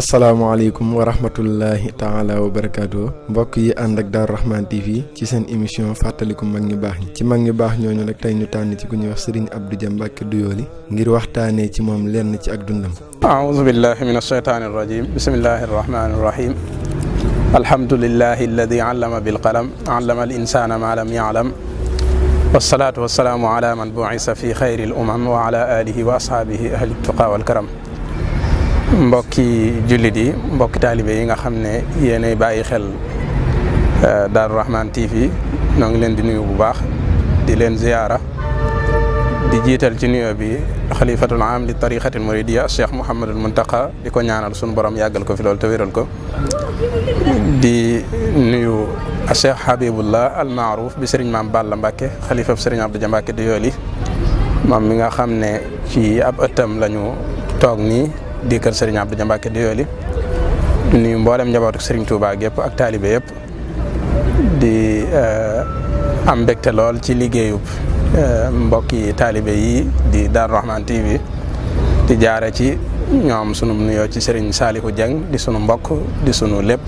asalaamaaleykum wa rahmatullahi taala wa barakaatu mbokk yi ànd ak Darou Rahmane TV ci seen émission fàttaliku mag ñu baax ñi ci mag ñu baax ñooñu nag tey ñu tànn ci ku ñuy wax Serigne Abdou Dia Mbacke Douyoly ngir waxtaanee ci moom lenn ci ak dundam. aouzu billahi min ashaytaani rajim bismillahi rahmani rahim alhamdulillahi alladi allama bilqalam allama al insana ma lam ya'lam wasalaatu wasalaamu ala man bu'isa fi xayri al umam wa ala alihi wa ashaabihi ahli tuqa wal karam. mbokki jullit yi mbokki taalibe yi nga xam ne yéenay bàyyi xel Darou Rahmane TV ñoo ngi leen di nuyu bu baax di leen ziyaara di jiital ci nuyoo bi xalifatul aam li tariqatil muridiyya Cheikh Mouhamadul Muntaqa di ko ñaanal sunu borom yàggal ko fi loolu te wéral ko di nuyu Cheikh Habibullah al Maaruf bi Serigne Maam Balla Mbacke xalifa Serigne Abdou Dia Mbacke Douyoly moom mi nga xam ne ci ab ëttam lañu toog nii di kër Serigne Abdou Dia Mbacke Douyoly di nuyu mboolem njabootu Serigne Touba gépp ak taalibe yëpp di am mbégte lool ci liggéeyub mbokki taalibe yi di Darou Rahmane TV di jaare ci ñoom sunu nuyoo ci Serigne Salihu Dieng di sunu mbokk di sunu lépp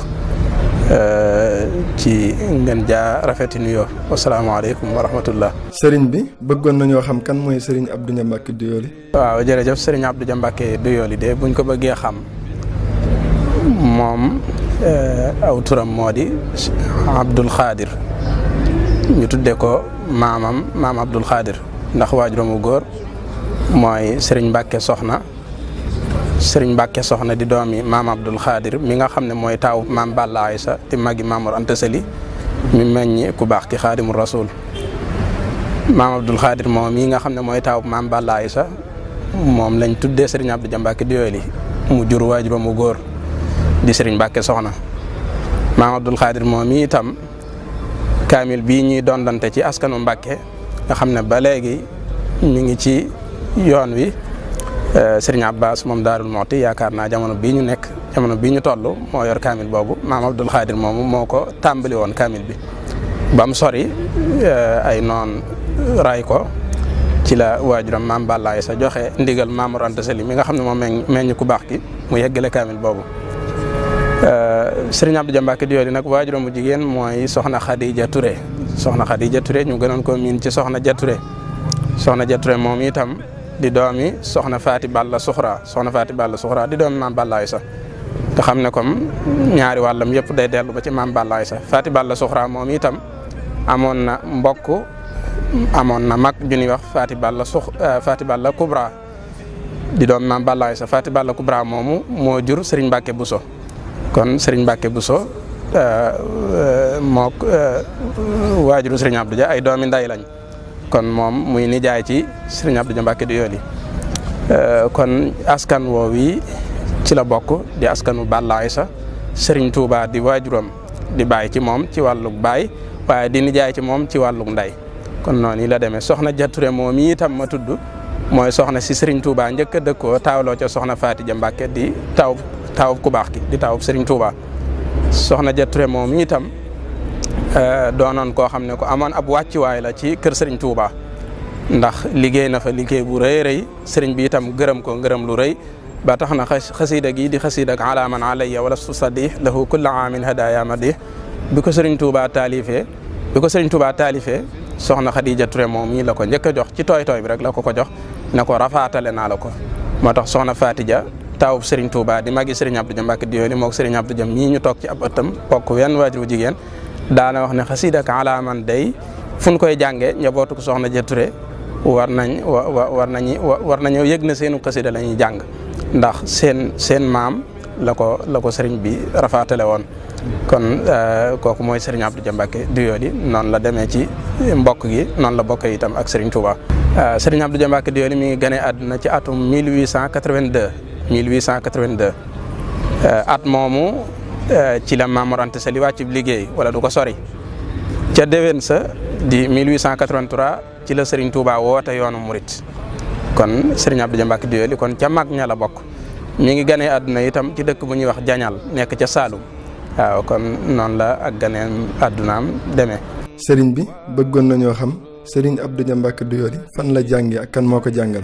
ci ngeen jaa rafeti nuyoo wasalaamaaleykum wa rahmatullah. Serigne bi bëggoon nañoo xam kan mooy Serigne Abdou Dia Mbacke Douyoly. waaw jërëjëf Serigne Abdou Dia Mbacke Douyoly de buñ ko bëggee xam moom aw turam moo di Abdoul Khadir ñu tuddee ko maam Abdoul Khadir ndax waajuramu góor mooy Serigne Mbacke Soxna Serigne Mbacke Soxna di doomi maam Abdoul Khadir mi nga xam ne mooy taaw maam Balla Aïssa di magi Mamour Anta Sali mi meññi ku baax ki Xaadimu Rasul maam Abdoul Khadir moom mi nga xam ne mooy taaw maam Balla Aïssa moom lañ tuddee Serigne Abdou Dia Mbacke Douyoly mu jur waajuramu góor di Serigne Mbacke Soxna maam Abdoul Khadir moom mi itam kaamil bii ñuy dondante ci askanu Mbacke nga xam ne ba léegi ñu ngi ci yoon wi Serigne Abbas moom Daarul Muxti yaakaar naa jamono bii ñu toll moo yor kaamil boobu maam Abdoul Khadir moomu moo ko tàmbali woon kaamil bi ba mu sori ay noon ray ko ci la waajuram maam Balla Aïssa joxe ndigal Mamour Anta Sali mi nga xam ne moom meññ ku baax ki mu yeggale kaamil boobu. Serigne Abdou Dia Mbacke Douyoly nag waajuram bu jigéen mooy Soxna Khadija Touré ñu gënoon ko miin ci Soxna Dia Touré moom itam di doomi Soxna Faati Balla Suxra di doomi maam Balla Aïssa nga xam ne comme ñaari wàllam yëpp day dellu ba ci maam Balla Aïssa Faati Balla Suxra moom itam amoon na mag ju ñuy wax Faati Balla Kubra di doomi maam Balla Aïssa Faati Balla Kubra moomu moo jur Serigne Mbacke Bousso kon Serigne Mbacke Bousso mook waajuru Serigne Abdou Dia ay doomi nday lañ kon moom muy nijaay ci Serigne Abdou Dia Mbacke Douyoly kon askan woowi ci la bokk di askanu Balla Aïssa Serigne Touba di waajuram di baay ci moom ci wàllug baay waaye di nijaay ci moom ci wàllug nday kon noonu la demee Soxna Dia Touré moom yi itam ma tudd mooy soxna si Serigne Touba njëkk a dëkkoo taawloo ca Soxna Faati Dia Mbacke di taawub ku baax ki di taawub Serigne Touba Soxna Dia Touré moom itam doonoon koo xam ne ko amoon ab wàccuwaay la ci kër Serigne Touba ndax liggéey na fa liggéey bu rëy Serigne bi itam gërëm ko ngërëm lu rëy ba tax na xasiida gi di xasiida ak ala man alayya wala tusaddi lahu kulla aamin hadaya madih bi ko Serigne Touba taalifee Soxna Khadija Touré moom mii la ko njëkk a jox ci tooy bi rek la ko jox ne ko rafaatale naa la ko moo tax Soxna Faati Dia taawub Serigne Touba di magi Serigne Abdou Dia Mbacke Douyoly moog Serigne Abdou Dia mii ñu toog ci ab ëttam bokk wenn waajur jigéen daana wax ne xasiida ak ala man day fu ñu koy jàngee njabootu ko Soxna Dia Touré war nañoo yëg na seenu xasida la ñuy jàng ndax seen maam la ko sëriñ bi rafaatale woon kon kooku mooy Serigne Abdou Dia Mbacke Douyoly noonu la demee ci mbokk gi noonu la bokkee itam ak Serigne Touba. Serigne Abdou Dia Mbacke Douyoly mi ngi gane àdduna ci atum 1882 at moomu ci la Mamour Anta Sali wàcc liggéey wala du ko sori ca déwén sa di 1883 ci la Serigne Touba woote yoonu Murit kon Serigne Abdou Dia Mbacke Douyoly kon ca mag ña la bokk mi ngi ganee àdduna itam ci dëkk bu ñuy wax Jañal nekk ca Saalum waaw kon noonu la ak ganeem àddunaam demee. sëriñ bi bëggoon nañoo xam sëriñ Abdou Dia Mbacke Doyoly fan la jàngee ak kan moo ko jàngal.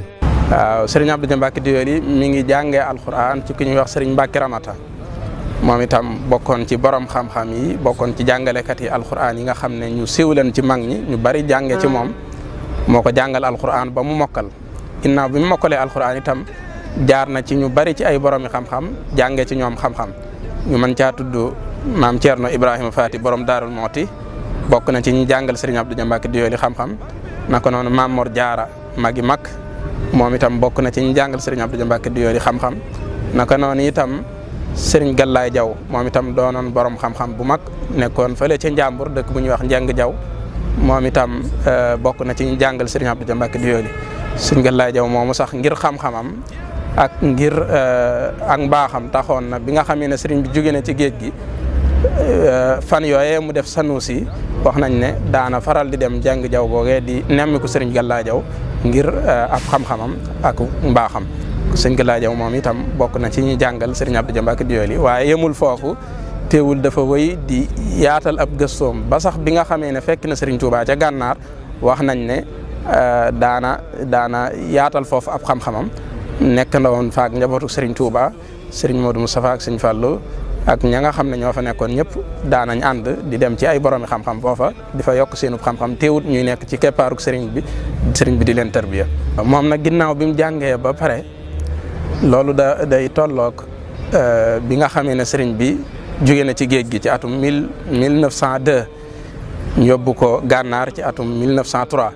waaw sëriñ Abdou Dia Mbacke Doyoly mi ngi jàngee alxuraan ci ku ñuy wax sëriñ Mbacke Ramata moom itam bokkoon ci borom xam-xam yi bokkoon ci jàngalekat yi alxuraan yi nga xam ne ñu siiw leen ci mag ñi ñu bari jàngee ci moom moo ko jàngal alxuraan ba mu mokkal. ginnaaw bi mu mokkalee alxuraan itam jaar na ci ñu bari ci ay boromi xam-xam jàngee ci ñoom xam-xam ñu mën caa tudd maam Thierno Ibrahima Fati borom Daarul Mooti bokk na ci ñi jàngal Serigne Abdou Dia Mbacke Doyoly xam-xam naka noonu Maam Mor Jaara magi mag moom itam bokk na ci ñi jàngal Serigne Abdou Dia Mbacke Doyoly xam-xam naka noonu itam Serigne Gallaay Jaw moom itam doonoon borom xam-xam bu mag nekkoon fële ca Njàmbur dëkk bu ñuy wax Njeng Jaw moom itam bokk na ci ñi jàngal Serigne Abdou Dia Mbacke Doyoly Serigne Gallaay Jaw moomu sax ngir xam-xamam ak ngir ak mbaaxam taxoon na bi nga xamee ne Serigne bi jóge na ci géej gi fan yooyee mu def Sanusi wax nañ ne daana faral di dem jàng jaw googee di nemmiku Serigne Gallaay Jaw ngir ab xam-xamam ak mbaaxam Serigne Gallaay Jaw moom itam bokk na ci ñi jàngal Serigne Abdou Dia Mbacke Doyoly waaye yemul foofu teewul dafa wëy di yaatal ab gëstoom ba sax bi nga xamee ne fekk na Serigne Touba ca gànnaar wax nañ ne daana yaatal foofu ab xam-xamam nekk na woon faak njabootu Serigne Touba Serigne Modou Moustapha ak Serigne Fallou ak ña nga xam ne ñoo fa nekkoon ñëpp daanañ ànd di dem ci ay boromi xam-xam foofa di fa yokk seenub xam-xam teewut ñuy nekk ci keppaaruk Serigne bi di leen tarbiya moom nag ginnaaw bi mu jàngee ba pare loolu day tolloog bi nga xamee ne Serigne bi jóge na ci géej gi ci atum 1902 ñu yóbbu ko gànnaar ci atum 1903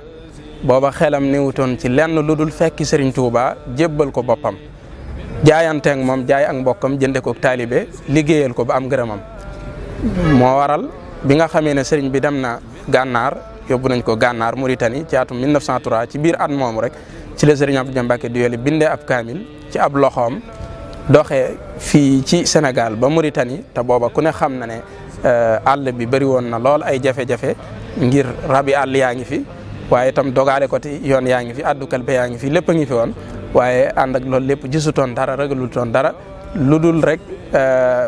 booba xelam niwutoon ci lenn lu dul fekki Serigne Touba jébbal ko boppam jaayanteeg moom jaay ak mbokkam jënde ko taalibe liggéeyal ko ba am ngërëmam moo waral bi nga xamee ne Serigne bi dem na gànnaar yóbbu nañ ko gànnaar Mauritanie ci atum 1903 ci biir at moomu rek ci la Serigne Abdou Dia Mbacke Doyoly bindee ab kaamil ci ab loxoom doxee fii ci Sénégal ba Mauritanie te booba ku ne xam na ne àll bi bëri woon na lool ay jafe-jafe ngir rabi àll yaa ngi fi waaye itam dogaale ko ti yoon yaa ngi fi addu kalpe yaa ngi fi lépp a ngi fi woon waaye ànd ak loolu lépp gisutoon dara ragalutoon dara lu dul rek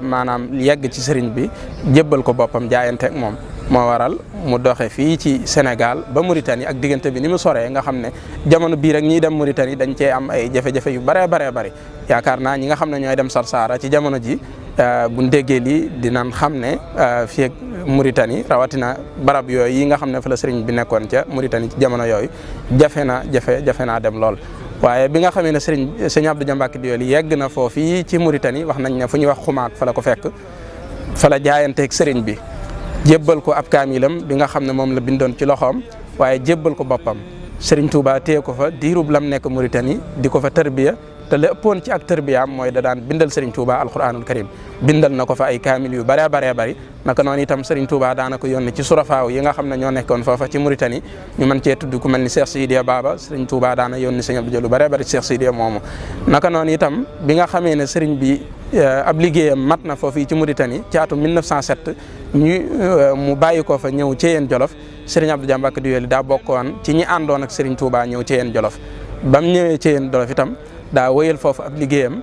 maanaam yegg ci sëriñ bi jébbal ko boppam jaayante ak moom moo waral mu doxe fii ci Sénégal ba Mauritanie ak diggante bi ni mu soree nga xam ne jamono bii rek ñiy dem Mauritanie dañ cee am ay jafe-jafe yu bëree bëri yaakaar naa ñi nga xam ne ñooy dem Sarsara ci jamono ji buñ déggee lii dinañ xam ne fii ak Mauritanie rawatina barab yooyu yi nga xam ne fa la sëriñ bi nekkoon ca Mauritanie ci jamono yooyu jafe naa dem lool. waaye bi nga xamee ne sëriñ Abdou Dia Mbacke Doyoly yegg na foofu ci Mauritanie wax nañ ne fu ñuy wax xumaat fa la ko fekk fa la jaayanteeg sëriñ bi jébbal ko ab kaamilam bi nga xam ne moom la bindoon ci loxoom waaye jébbal ko boppam Serigne Touba téye ko fa diirub lam nekk Mauritanie di ko fa tarbiya te la ëppoon ci ak tarbiyaam mooy da daan bindal Serigne Touba alquranul karim bindal na ko fa ay kaamil yu bëree bëri naka noonu itam Serigne Touba daana ko yónni ci surafaaw yi nga xam ne ñoo nekkoon foofa ci Mauritanie ñu mën cee tudd ku mel ni Cheikh Sidiya Baba Serigne Touba daana yónni Serigne Abdou Dia lu bëree bëri Cheikh Sidiya moomu naka noonu itam bi nga xamee ne Serigne bi ab liggéeyam mat na foofu ci Mauritanie ci atum 1907 mu bàyyi ko fa ñëw Thiéyène Jolof Serigne Abdou Dia Mbacke Doyoly daa bokkoon ci ñi àndoon ak Serigne Touba ñëw Thiéyène Jolof ba mu ñëwee Thiéyène Jolof itam daa wëyal foofu ab liggéeyam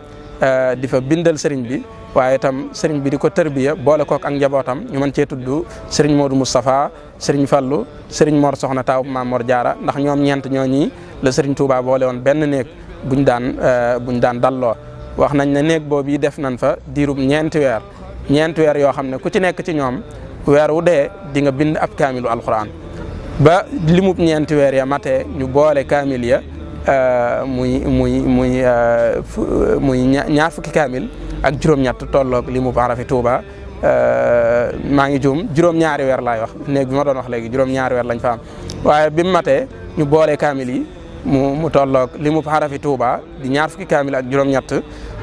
di fa bindal Serigne bi waaye itam Serigne bi di ko tërbiya boole kook ak njabootam ñu mën cee tudd Serigne Modou Moustapha Serigne Fallou Serigne Mor Soxna Taw Maam Mor Jaara ndax ñoom ñeent ñooñi la Serigne Touba boole woon benn néeg buñ daan dalloo wax nañ ne néeg boobu yi def nañ fa diirub ñeenti weer yoo xam ne ku ci nekk ci ñoom weer wu dee di nga bind ab kaamilu alquran ba limub ñeenti weer ya matee ñu boole kaamil ya muy ñaar fukki kaamil ak juróom-ñett tolloog limub arafi Touba maa ngi juum juróom-ñaari weer laay wax néeg bi ma doon wax léegi juróom-ñaari weer lañ fa am waaye bi mu matee ñu boole kaamil yi mu tolloog limub arafi Touba di ñaar fukki kaamil ak juróom-ñett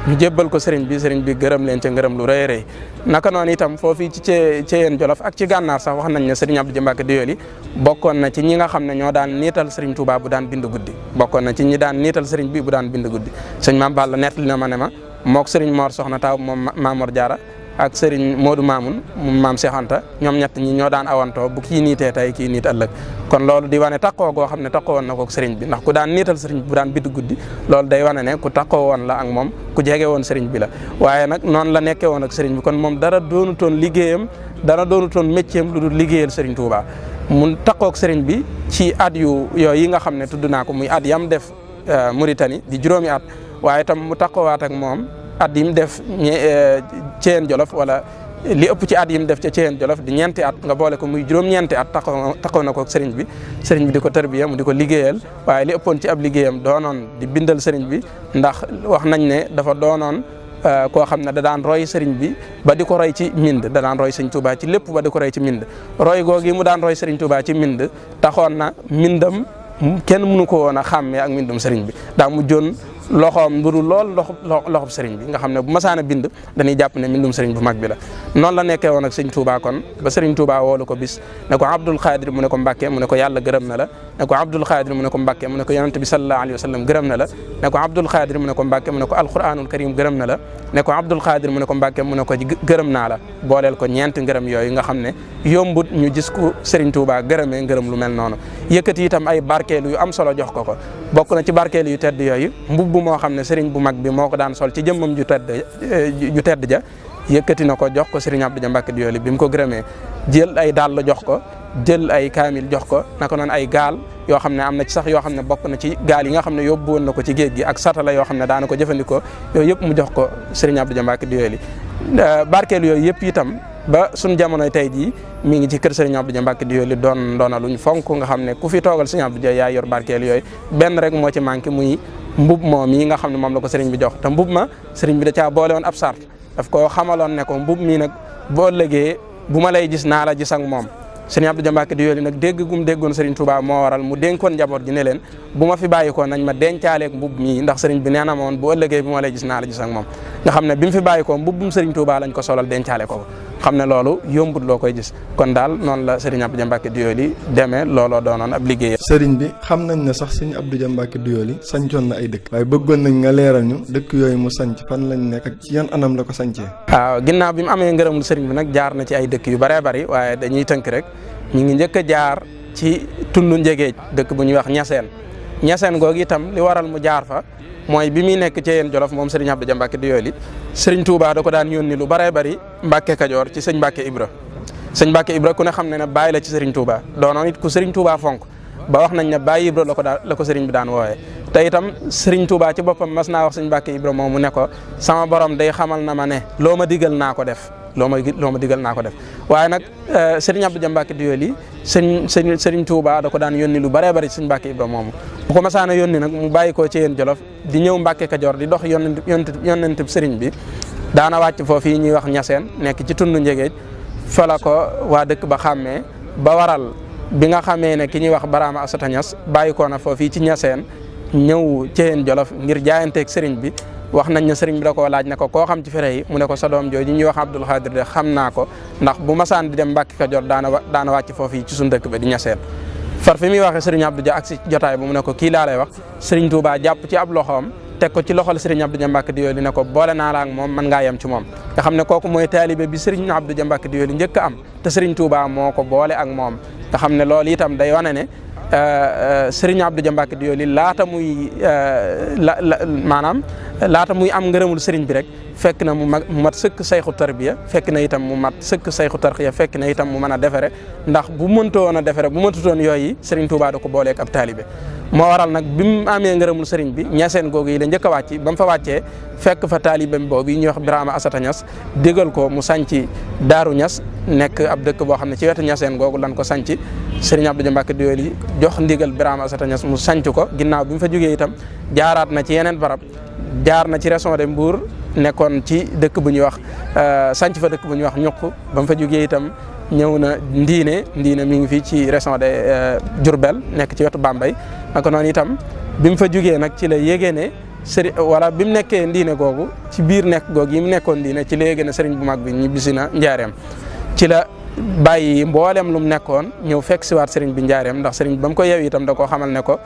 ñu jébbal ko sëriñ bi gërëm leen ca ngërëm lu rëy rëy naka noonu itam foofii ci Thiéyène Jolof ak ci gànnaar sax wax nañ ne sëriñ Abdou Dia Mbacke Doyoly bokkoon na ci ñi nga xam ne ñoo daan niital sëriñ Touba bu daan bind guddi bokkoon na ci ñi daan niital sëriñ bi bu daan bind guddi sëñ Maam Balla nettali na ma ne ma mook sëriñ Mor Soxna Taw moom Maam Mor Jaara ak sëriñ Modou Mamoun maam Cheikh Anta ñoom ñett ñi ñoo daan awantoo bu kii niitee tey kii niit ëllëg kon loolu di wane takkoo goo xam ne takkoo woon na ko sëriñ bi ndax ku daan niital sëriñ bi bu daan bidd guddi loolu day wane ne ku takkoo woon la ak moom ku jege woon sëriñ bi la waaye nag noonu la nekkee woon ak sëriñ bi kon moom dara doonutoon liggéeyam dara doonutoon métier am lu dul liggéeyal sëriñ Touba mun takkook sëriñ bi ci at yooyu yi nga xam ne tudd naa ko muy at yam def Mauritanie di juróomi at waaye tam mu takkoowaat ak moom at yi mu def Thièyène Jolof wala li ëpp ci at yi mu def ca Thièyène Jolof di ñeenti at nga boole ko muy juróom-ñeenti at takkoo na ko ak sëriñ bi di ko tarbiya mu di ko liggéeyal waaye li ëppoon ci ab liggéeyam doonoon di bindal sëriñ bi ndax wax nañ ne dafa doonoon koo xam ne da daan roy sëriñ bi ba di ko roy ci mbind da daan roy sëriñ Touba ci lépp ba di ko roy ci mbind roy googi mu daan roy sëriñ Touba ci mbind taxoon na mbindam kenn mënu ko woon a xàmmee ak mbindum sëriñ bi daa mujjoon loxoom nduru lool loxob sëriñ bi nga xam ne bu masaana bind dañuy jàpp ne mbindum sëriñ bu mag bi la noonu la nekkee woon ak sëriñ Touba kon ba sëriñ Touba woolu ko bis ne ko Abdul Xaadir mu ne ko Mbàkke mu ne ko yàlla gërëm na la ne ko Abdul Xaadir mu ne ko Mbàkke mu ne ko yonent bi sallallahu alayhi wa sallam gërëm na la ne ko Abdul Xaadir mu ne ko Mbàkke mu ne ko alquranul karim gërëm na la ne ko Abdul Xaadir mu ne ko Mbàkke mu ne ko gërëm naa la booleel ko ñeenti ngërëm yooyu nga xam ne yombut ñu gis ko sëriñ Touba gërëmee ngërëm lu mel noonu yëkkati itam ay barkeelu yu am solo jox ko ko bokk na ci barkeelu yu tedd yooyu mbubb moo xam ne sëriñ bu mag bi moo ko daan sol ci jëmmam ju tedd ja yëkkati na ko jox ko sëriñ Abdou Dia Mbacke Doyoly bi mu ko gërëmee jël ay dàll jox ko jël ay kaamil jox ko naka noonu ay gaal yoo xam ne am na ci sax yoo xam ne bokk na ci gaal yi nga xam ne yóbbu woon na ko ci géej gi ak satala yoo xam ne daana ko jëfandikoo yooyu yëpp mu jox ko sëriñ Abdou Dia Mbacke Doyoly barkeelu yooyu yëpp itam ba suñ jamonoy tey jii mi ngi ci kër sëriñ Abdou Dia Mbacke Doyoly doona luñ fonk nga xam ne ku fi toogal sëriñ Abdou Dia yaa yor barkeelu yooyu benn rek moo ci manqué muy mbub moom yi nga xam ne moom la ko sëriñ bi jox te mbub ma sëriñ bi da caa boole woon ab sart daf ko xamaloon ne ko mbub mii nag boo ëllëgee bu ma lay gis naa la gis ak moom sëriñ Abdou Dia Mbacke Doyoly nag dégg gum déggoon sëriñ Touba moo waral mu dénkoon njaboot gi ne leen bu ma fi bàyyi ko nañ ma dencaaleeg mbub mii ndax sëriñ bi nee na ma woon bu ëllëgee bu ma lay gis naa la gis ak moom nga xam ne bi mu fi bàyyi ko mbubbum sëriñ Touba lañ ko solal dencaale ko xam ne loolu yombut loo koy gis kon daal noonu la sëriñ Abdou Dia Mbacke Doyoly demee looloo doonoon ab liggéeyam. sëriñ bi xam nañ ne sax sëriñ Abdou Dia Mbacke Doyoly sancoon na ay dëkk waaye bëggoon nañ nga leeral ñu dëkk yooyu mu sanc fan lañ nekk ak ci yan anam la ko sancee. waaw ginnaaw bi mu amee ngërëmul sëriñ bi nag jaar na ci ay dëkk yu bëree bëri waaye dañuy tënk rek ñu ngi njëkk a jaar ci tundu Njegéej dëkk bu ñuy wax Ñaseen googu itam li waral mu jaar fa mooy bi muy nekk Thièyène Jolof moom sëriñ Abdou Dia Mbacke Doyoly sëriñ Touba da ko daan yónni lu bëree bëri Mbacke Kajoor ci sëñ Mbacke Ibra sëñ Mbacke Ibra ku ne xam ne ne bàyyi la ci sëriñ Touba doonoon it ku sëriñ Touba fonk ba wax nañ ne bàyyi Ibra la ko sëriñ bi daan wooyee te itam sëriñ Touba ci boppam mas naa wax sëñ Mbacke Ibra moom mu ne ko sama borom day xamal na ma ne loo ma digal naa ko def loo ma digal naa ko def waaye nag sëriñ Abdou Dia Mbacke Doyoly sëriñ Touba da ko daan yónni lu bëree bëri sëñ Mbacke Ibra moomu bu ko masaana yónni nag mu bàyyi koo Thièyène Jolof di ñëw Mbacke Kajoor di dox yonent sëriñ bi daana wàcc foofu yi ñuy wax Ñaseen nekk ci tundu Njegéej fa la ko waa dëkk ba xàmmee ba waral bi nga xamee ne ki ñuy wax Baraama Asata Ñas bàyyi koo na foofu ci Ñaseen ñëw Thièyène Jolof ngir jaayanteeg sëriñ bi wax nañ ne sëriñ bi da koo laaj ne ko koo xam ci fere yi mu ne ko sa doom jooju ñuy wax Abdul Xaadir de xam naa ko ndax bu masaan di dem Mbàkke Kajoor daana wàcc foofu yi ci suñu dëkk ba di Ñaseen far fi muy waxee sëriñ Abdou Dia ak si jotaay bu mu ne ko kii laa lay wax sëriñ Touba jàpp ci ab loxoom teg ko ci loxol sëriñ Abdou Dia Mbacke Doyoly ne ko boole naa la ak moom mën ngaa yem ci moom nga xam ne kooku mooy taalibe bi sëriñ Abdou Dia Mbacke Doyoly njëkk a am te sëriñ Touba moo ko boole ak moom nga xam ne loolu itam day wane ne sëriñ Abdou Dia Mbacke Doyoly laata muy am ngërëmul sëriñ bi rek fekk na mu mat sëkk sayxu tarbiya fekk na itam mu mat sëkk sayxu tarxiya fekk na itam mu mën a defere ndax bu mëntoon a defere bu mëntutoon yooyu sëriñ Touba da ko booleeg ab taalibe moo waral nag bi mu amee ngërëmul sëriñ bi Ñaseen googu yi la njëkk a wàcc ba mu fa wàccee fekk fa taalibeem boobu yi ñuy wax Birama Asata Ñas digal ko mu sanci Daaru Ñas nekk ab dëkk boo xam ne ci wetu Ñaseen googu lan ko sanci sëriñ Abdou Dia Mbacke Doyoly jox ndigal Birama Asata Ñas mu sanc ko ginnaaw bi mu fa jógee itam jaaraat na ci yeneen barab jaar na ci région de Mbour nekkoon ci dëkk bu ñuy wax sanc fa dëkk bu ñuy wax ñuq ba mu fa jógee itam ñëw na Ndiine mi ngi fii ci région de Diourbel nekk ci wetu Bambey naka noonu itam bi mu fa jógee nag ci la yégée ne wala bi mu nekkee Ndiine googu ci biir nekk googu yi mu nekkoon Ndiine ci la yégée ne sëriñ bu mag bi ñibbisi na Njaareem ci la bàyyi mboolem lu mu nekkoon ñëw fekk si waat sëriñ bi Njaareem ndax sëriñ bi ba mu ko yeew itam da koo xamal ne ko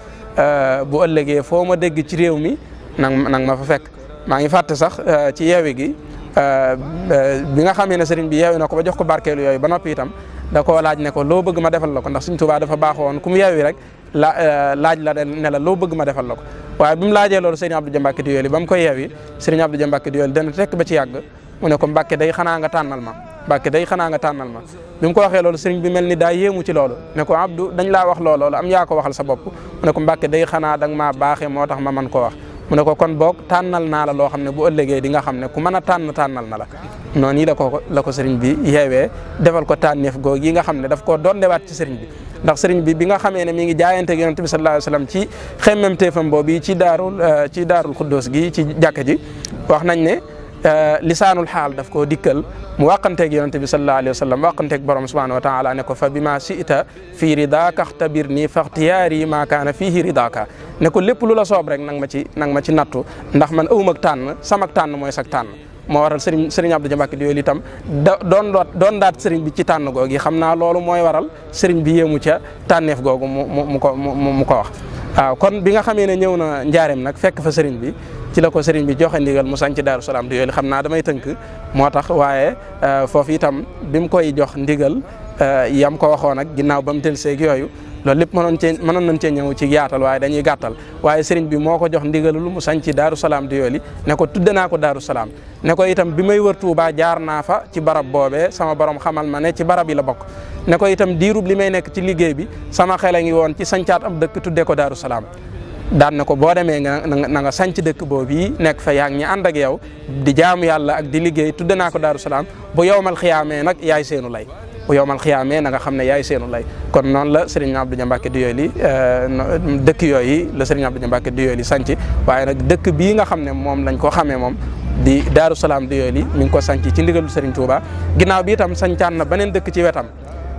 bu ëllëgee foo ma dégg ci réew mi nang ma fa fekk maa ngi fàtte sax ci yeewi gi bi nga xamee ne sëriñ bi yeewi na ko ba jox ko barkeelu yooyu ba noppi itam da koo laaj ne ko loo bëgg ma defal la ko ndax Sëriñ Tuubaa dafa baaxoon ku mu yeewi rek laaj la ne la loo bëgg ma defal la ko waaye bi mu laajee loolu sëriñ Abdou Dia Mbacke Doyoly ba mu koy yeewi sëriñ Abdou Dia Mbacke Doyoly dana tekk ba ci yàgg mu ne ko Mbacke day xanaa nga tànnal ma Mbacke day xanaa nga tànnal ma bi mu ko waxee loolu sëriñ bi mel ni daa yéemu ci loolu ne ko Abdou dañ laa wax loolu am yaa ko waxal sa bopp mu ne ko Mbacke day xanaa danga maa baaxee moo tax ma mën koo wax mu ne ko kon boog tànnal naa la loo xam ne bu ëllëgee di nga xam ne ku mën a tànnal na la noonu yi la ko sëriñ bi yeewee defal ko tànneef googu yi nga xam ne daf koo dondewaat ci sëriñ bi ndax sëriñ bi nga xamee ne mi ngi jaayante ak yonent bi sallallahu alayhi wasallam ci xemmemteefam boobu ci daarul xuddoos gi ci jàkka ji wax nañ ne lisaanul xaal daf koo dikkal mu wàqanteeg yonent bi sallallahu alayhi wasallam wàqanteeg borom subhanahu wa taala ne ko fa bi ma si'ta fii ridaaka xtabir nii faxtiyaari maa kaana fiihi ridaaka ne ko lépp lu la soob rek nang ma ci nattu ndax man awum ak tànn samak tànn mooy sak tànn moo waral sëriñ Abdou Dia Mbacke Doyoly itam doon daat sëriñ bi ci tànn googu xam naa loolu mooy waral sëriñ bi yéemu ca tànneef googu mu ko wax waaw kon bi nga xamee ne ñëw na njaareem nag fekk fa sëriñ bi ci la ko sëriñ bi joxe ndigal mu sanc Daaru Salaam Doyoly xam naa damay tënk moo tax waaye foofu itam bi mu koy jox ndigal yam ko waxoon ak ginnaaw ba mu tel seeg yooyu loolu lépp mënoon nañ cee ñëw ci yaatal waaye dañuy gàttal waaye sëriñ bi moo ko jox ndigalul mu sanc Daaru Salaam Doyoly ne ko tudde naa ko Daaru Salaam ne ko itam bi may wër Tuubaa jaar naa fa ci barab boobee sama borom xamal ma ne ci barab yi la bokk ne ko itam diirub li may nekk ci liggéey bi sama xel a ngi woon ci sancaat ab dëkk tudde ko Daaru Salaam daan na ko boo demee na nga sanc dëkk boobu yi nekk fa yaa ngi ñi ànd ak yow di jaamu yàlla ak di liggéey tudde naa ko Daaru Salaam bu yowmal xiyaamee nag yaay seenu lay bu yowmal xiyaamee na nga xam ne yaay seenu lay kon noonu la Serigne Abdou Dia Mbacke Doyoly dëkk yooyu la Serigne Abdou Dia Mbacke Doyoly sanc waaye nag dëkk bii nga xam ne moom lañ ko xamee moom di Daaru Salaam Doyoly mi ngi ko sanc ci ndigalu Serigne Touba ginnaaw bi itam sancaan na beneen dëkk ci wetam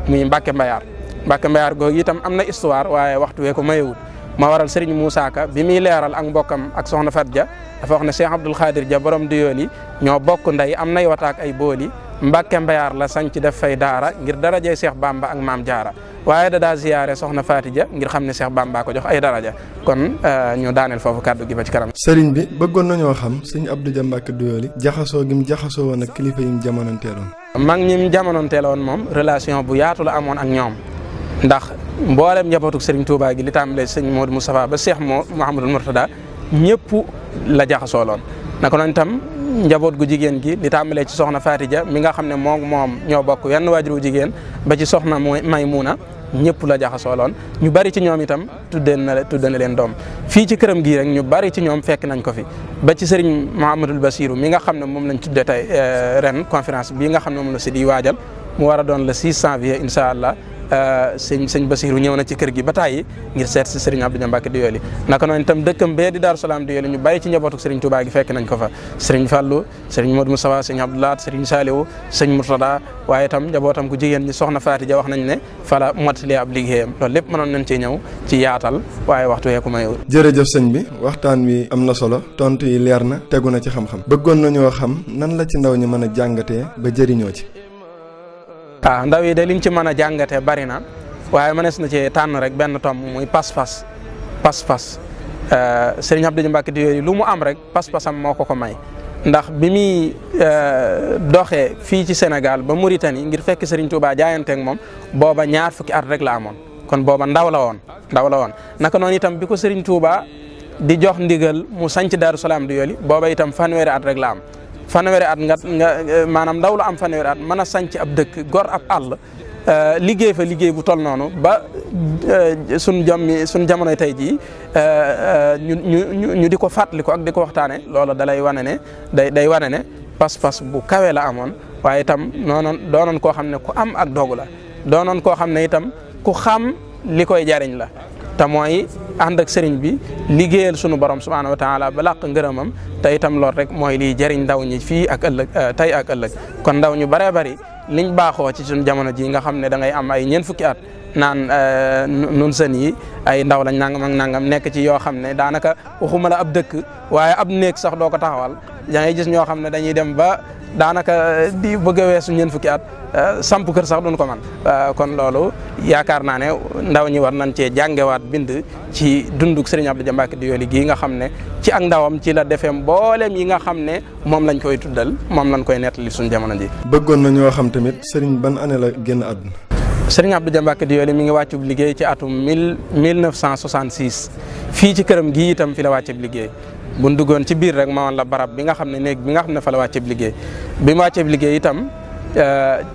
muy Mbacke Mbayar googu itam am na histoire waaye waxtu wee ko mayewut ma waral Serigne Moussa Ka bi muy leeral ak mbokkam ak soxna Fat Dia dafa wax ne Cheikh Abdoul Khadir Dia borom Doyoly ñoo bokk ndey am nay wataak ay booli Mbacke Mbayar la sanc def fay daara ngir darajee Cheikh Bamba ak Maam Jaara waaye da daa ziyaare soxna Faati Dia ngir xam ne Cheikh Bamba ko jox ay daraja kon ñu daaneel foofu kàddu gi ba ci kanam. sëriñ bi bëggoon nañoo xam sëñ Abdou Dia Mbacke Doyoly jaxasoo gi mu jaxasoo woon ak kilifa yi mu jamononteeloon. mag ñi mu jamononteeloon moom relation bu yaatu la amoon ak ñoom ndax mboolem njabootuk Serigne Touba gi li tàmbalee sëñ Modou Moustapha ba Cheikh Mouhamadou Mourtada ñëpp la jaxasoo loon naka noonu itam njaboot gu jigéen gi li tàmbalee ci soxna Faati Dia mi nga xam ne moom ñoo bokk wenn waajur wu jigéen ba ci soxna Maymuna ñëpp la jaxasoo loon ñu bari ci ñoom itam tudde na leen doom fii ci këram gii rek ñu bari ci ñoom fekk nañ ko fi ba ci Serigne Mouhamadou Bassirou mi nga xam ne moom lañ tudde tey ren conférence bii nga xam ne moom la si di waajal mu war a doon le 6 janvier incha allah sëñ Bassirou ñëw na ci kër gi ba tàyyi ngir seet si Serigne Abdou Dia Mbacke Doyoly naka noonu itam dëkkam bee di Daaru Salaam Doyoly ñu bàyyi ci njabootu Serigne Touba gi fekk nañ ko fa Serigne Fallou Serigne Modou Moustapha Serigne Abdoulaat Serigne Saliou Serigne Mourtada waaye itam njabootam ku jigéen ñi soxna Faati Dia wax nañ ne fala mottalee ab liggéeyam loolu lépp mënoon nañ cee ñëw ci yaatal waaye waxtu wee ko mayul. jërëjëf sëñ bi waxtaan wi am na solo tontu yi leer na tegu na ci xam-xam bëggoon nañoo xam nan la ci ndaw ñi mën a jàngatee ba jëriñoo ci. ndaw yi de liñ ci mën a jàngatee bari na waaye mënees na ci tànn rek benn tomb muy pas-pas Serigne Abdou Dia Mbacke Doyoly lu mu am rek pas-pasam moo ko may ndax bi muy doxee fii ci Sénégal ba Mauritanie ngir fekk Serigne Touba jaayanteeg moom booba 20 fukki at rek la amoon kon booba ndaw la woon naka noonu itam bi ko Serigne Touba di jox ndigal mu sanc Daaru Salaam Doyoly booba itam fanweeri at rek la am fanweeri at nga maanaam ndaw la am fanweeri at mën a sanc ab dëkk gor ab àll liggéey fa liggéey bu toll noonu ba suñ jamonoy tey jii ñu di ko fàttali ko ak di ko waxtaane loolu dalay wane ne day wane ne pas-pas bu kawe la amoon waaye itam doonoon koo xam ne ku am ak dogu la doonoon koo xam ne itam ku xam li koy jariñ la te mooy ànd ak sëriñ bi liggéeyal sunu borom subhaanahu wa taala ba làq ngërëmam te itam loolu rek mooy liy jariñ ndaw ñi fii ak ëllëg tey ak ëllëg kon ndaw ñu baree bari liñ baaxoo ci suñu jamono ji nga xam ne da ngay am ay ñeent fukki at naan nun sën yi ay ndaw lañ nangam ak nangam nekk ci yoo xam ne daanaka waxuma la ab dëkk waaye ab néeg sax doo ko taxawal yaa ngi gis ñoo xam ne dañuy dem ba daanaka di bëgg a weesu ñeent fukki at samp kër sax duñ ko man kon loolu yaakaar naa ne ndaw ñi war nañ cee jàngewaat bind ci dunduk Serigne Abdou Dia Mbacké Doyoly gii nga xam ne ci ak ndawam ci la defee mboolem yi nga xam ne moom lañ koy tuddal moom lañ koy nettali suñu jamono ji. bëggoon na ñoo xam tamit Serigne ban année la génn àdduna. Serigne Abdou Dia Mbacké Doyoly mi ngi wàccub liggéey ci atum 1966 fii ci këram gii itam fi la wàccub liggéey. bu ñu duggoon ci biir rek ma woon la barab bi nga xam ne néeg bi nga xam ne fa la wàcceeb liggéey bi mu wàcceeb liggéey itam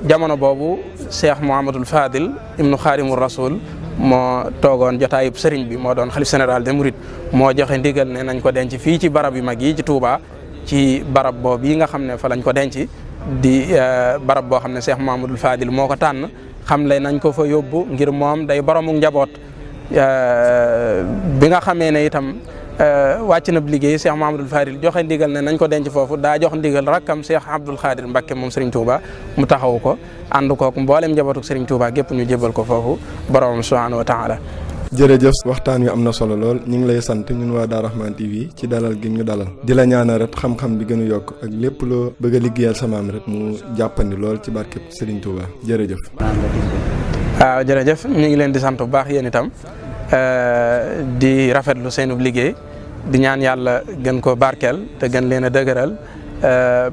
jamono boobu Cheikh Mouhamadul Fadil ibnu Xaadimul Rasul moo toogoon jotaayub sëriñ bi moo doon xalif général des Mourides moo joxe ndigal ne nañ ko denc fii ci barab yu mag yi ci Touba ci barab boobu yi nga xam ne fa lañ ko denc di barab boo xam ne Cheikh Mouhamadul Fadil moo ko tànn xam le nañ ko fa yóbbu ngir moom day boromu njaboot bi nga xamee ne itam wàcc na liggéey Cheikh Mouhamadul Fadil joxe ndigal ne nañ ko denc foofu daa jox ndigal rakkam Cheikh Abdoul Khadir Mbacké moom Serigne Touba mu taxawu ko ànd kook mboolem njabootu Serigne Touba gépp ñu jébal ko foofu boromam subhanahu wa taala. jërëjëf waxtaan wi am na solo lool ñu ngi lay sant ñun waa Darou Rahmane TV ci dalal gi ñu dalal di la ñaanal rek xam-xam bi gën a yokk ak lépp loo bëgg a liggéeyal sa maam rek mu jàppandi lool ci barkeb Serigne Touba jërëjëf. waaw jërëjëf ñu ngi leen di sant bu baax yéen itam di rafetlu seenub liggéey di ñaan yàlla gën koo barkeel te gën leen a dëgëral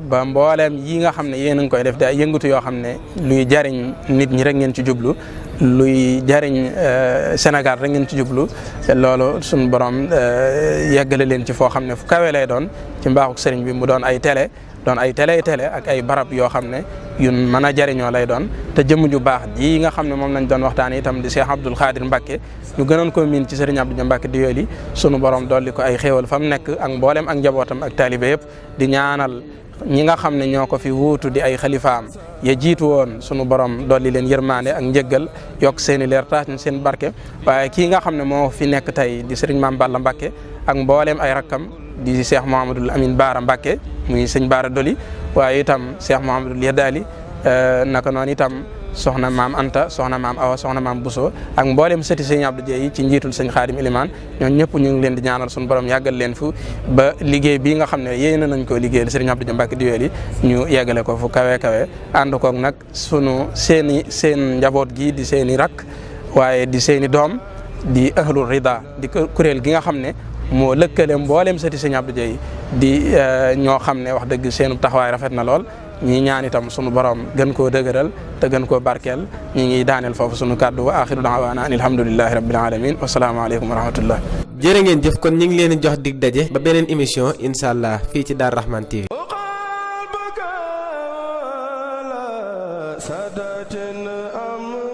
ba mbooleem yi nga xam ne yéen a ngi koy def di ay yëngatu yoo xam ne luy jariñ nit ñi rek ngeen ci jublu luy jariñ Sénégal rek ngeen ci jublu loolu suñu borom yeggale leen ci foo xam ne fu kawe lay doon ci mbaaxuk sëriñ bi mu doon ay télé ak ay barab yoo xam ne yun mën a jariñoo lay doon te jëmm ju baax ji nga xam ne moom lañ doon waxtaan itam di Cheikh Abdoul Khadir Mbacké ñu gënoon ko miin ci Serigne Abdou Dia Mbacké Doyoly sunu borom dolli ko ay xéewal fa mu nekk ak mboolem ak njabootam ak taalibe yëpp di ñaanal ñi nga xam ne ñoo ko fi wuutu di ay xalifaam ya jiitu woon sunu borom dolli leen yërmaande ak njëggal yokk seeni leer taas seen barke waaye kii nga xam ne moo fi nekk tey di Serigne Mame Balla Mbacké ak mboolem ay rakkam di Cheikh Mouhamadoul Amine Baara Mbacké muy sëñ Baara Doli waaye itam Cheikh Mouhamadoul Yadali naka noonu itam soxna maam Anta soxna maam Awa soxna maam Bousso ak mboolem sëti sëñ Abdou Dia yi ci njiitul sëñ Xaadim Ilimaan ñoom ñëpp ñu ngi leen di ñaanal suñu borom yàggal leen fu ba liggéey bii nga xam ne yéene nañ ko liggéeyal Serigne Abdou Dia Mbacké Doyoly ñu yeggale ko fu kawe kawe ànd koog nag seen njaboot gi di seeni rakk waaye di seeni doom di ahlul rida di kuréel gi nga xam ne moo lëkkale mboolem sëti sëñ Abdou Dia yi di ñoo xam ne wax dëgg seenu taxawaay rafet na lool ñi ñaan itam sunu borom gën koo dëgëral te gën koo barkeel ñi ngi daaneel foofu sunu kàddu wa axiru daawaana an alhamdulillahi rabbil alamin wasalaamaaleykum wa rahmatullah. jërë ngeen jëf kon ñu ngi leen di jox dig daje ba beneen émission incha allah fii ci Darou Rahmane TV. سادة أمر